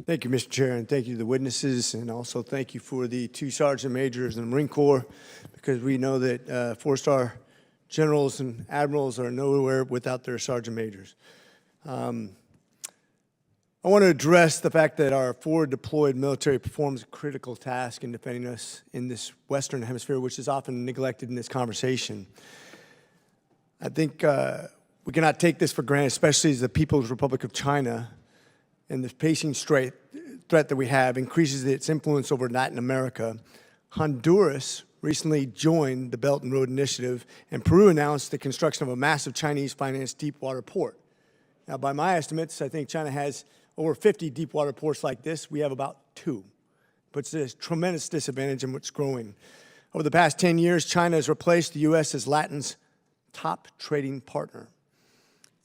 Thank you, Mr. Chair, and thank you to the witnesses, and also thank you for the 2 sergeant majors in the Marine Corps, because we know that 4-star generals and admirals are nowhere without their sergeant majors. I want to address the fact that our forward deployed military performs a critical task in defending us in this Western Hemisphere, which is often neglected in this conversation. I think we cannot take this for granted, especially as the People's Republic of China and the pacing threat that we have increases its influence over Latin America. Honduras recently joined the Belt and Road Initiative, and Peru announced the construction of a massive Chinese-financed deep-water port. Now, by my estimates, I think China has over 50 deep-water ports like this. We have about 2. Puts a tremendous disadvantage in what's growing. Over the past 10 years, China has replaced the U.S. as Latin's top trading partner.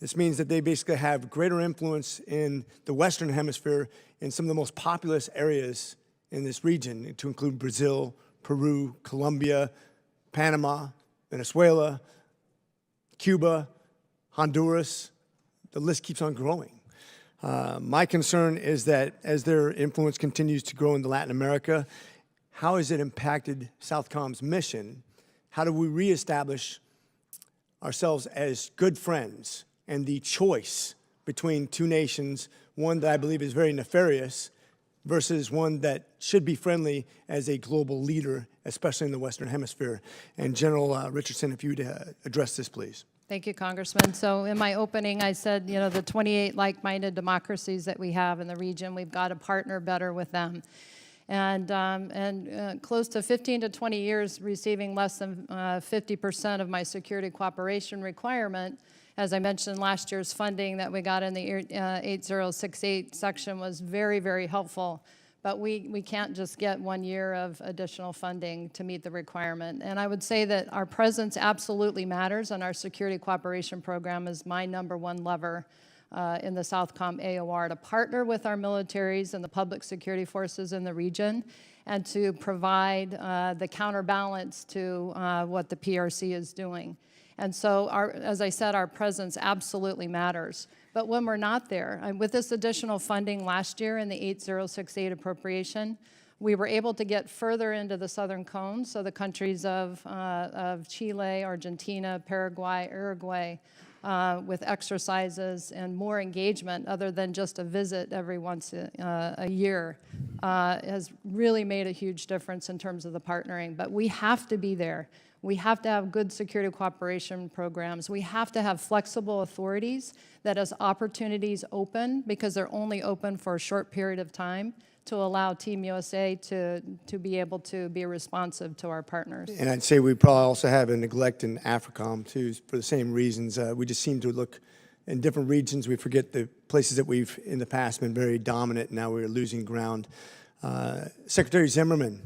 This means that they basically have greater influence in the Western Hemisphere in some of the most populous areas in this region, to include Brazil, Peru, Colombia, Panama, Venezuela, Cuba, Honduras. The list keeps on growing. My concern is that as their influence continues to grow into Latin America, how has it impacted Southcom's mission? How do we reestablish ourselves as good friends and the choice between 2 nations, one that I believe is very nefarious versus one that should be friendly as a global leader, especially in the Western Hemisphere? And General Richardson, if you'd address this, please. Thank you, Congressman. So in my opening, I said, you know, the 28 like-minded democracies that we have in the region, we've got to partner better with them. And close to 15 to 20 years receiving less than 50% of my security cooperation requirement. As I mentioned, last year's funding that we got in the 8068 section was very, very helpful. But we can't just get 1 year of additional funding to meet the requirement. And I would say that our presence absolutely matters, and our security cooperation program is my #1 lever in the Southcom AOR, to partner with our militaries and the public security forces in the region, and to provide the counterbalance to what the PRC is doing. And so, as I said, our presence absolutely matters. But when we're not there, with this additional funding last year in the 8068 appropriation, we were able to get further into the southern cone, so the countries of Chile, Argentina, Paraguay, Uruguay, with exercises and more engagement other than just a visit every once a year, has really made a huge difference in terms of the partnering. But we have to be there. We have to have good security cooperation programs. We have to have flexible authorities that as opportunities open, because they're only open for a short period of time, to allow Team USA to be able to be responsive to our partners. And I'd say we probably also have a neglect in AFRICOM, too, for the same reasons. We just seem to look in different regions. We forget the places that we've, in the past, been very dominant, and now we're losing ground. Secretary Zimmerman,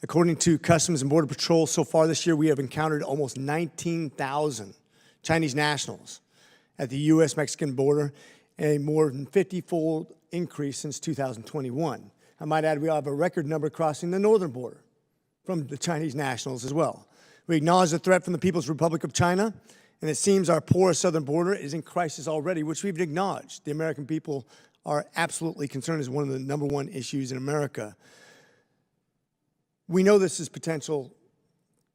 according to Customs and Border Patrol, so far this year, we have encountered almost 19,000 Chinese nationals at the U.S.-Mexican border, a more than 50-fold increase since 2021. I might add, we have a record number crossing the northern border from the Chinese nationals as well. We acknowledge the threat from the People's Republic of China, and it seems our porous southern border is in crisis already, which we've acknowledged. The American people are absolutely concerned as one of the #1 issues in America. We know this is potential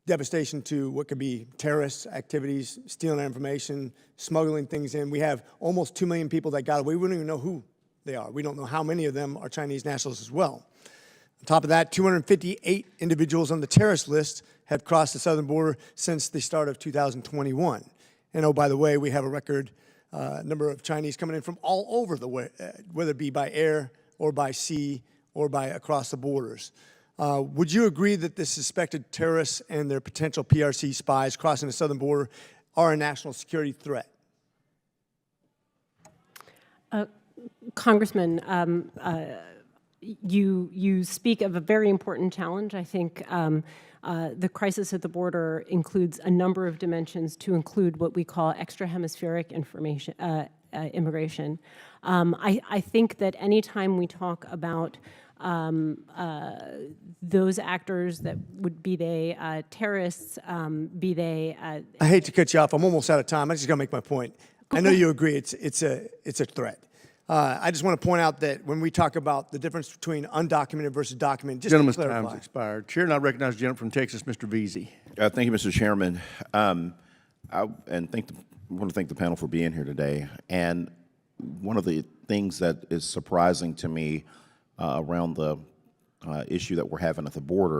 devastation to what could be terrorist activities, stealing our information, smuggling things in. We have almost 2 million people that got away. We don't even know who they are. We don't know how many of them are Chinese nationals as well. On top of that, 258 individuals on the terrorist list have crossed the southern border since the start of 2021. And oh, by the way, we have a record number of Chinese coming in from all over the way, whether it be by air or by sea or by across the borders. Would you agree that the suspected terrorists and their potential PRC spies crossing the southern border are a national security threat? Congressman, you speak of a very important challenge. I think the crisis at the border includes a number of dimensions, to include what we call extra-hemispheric immigration. I think that anytime we talk about those actors, that would be they terrorists, be they... I hate to cut you off. I'm almost out of time. I just got to make my point. I know you agree it's a threat. I just want to point out that when we talk about the difference between undocumented versus documented, just Gentleman's to clarify. time's expired. Chair, and I recognize the gentleman from Texas, Mr. Veazey. Thank you, Mr. Chairman. I want to thank the panel for being here today. And one of the things that is surprising to me around the issue that we're having at the border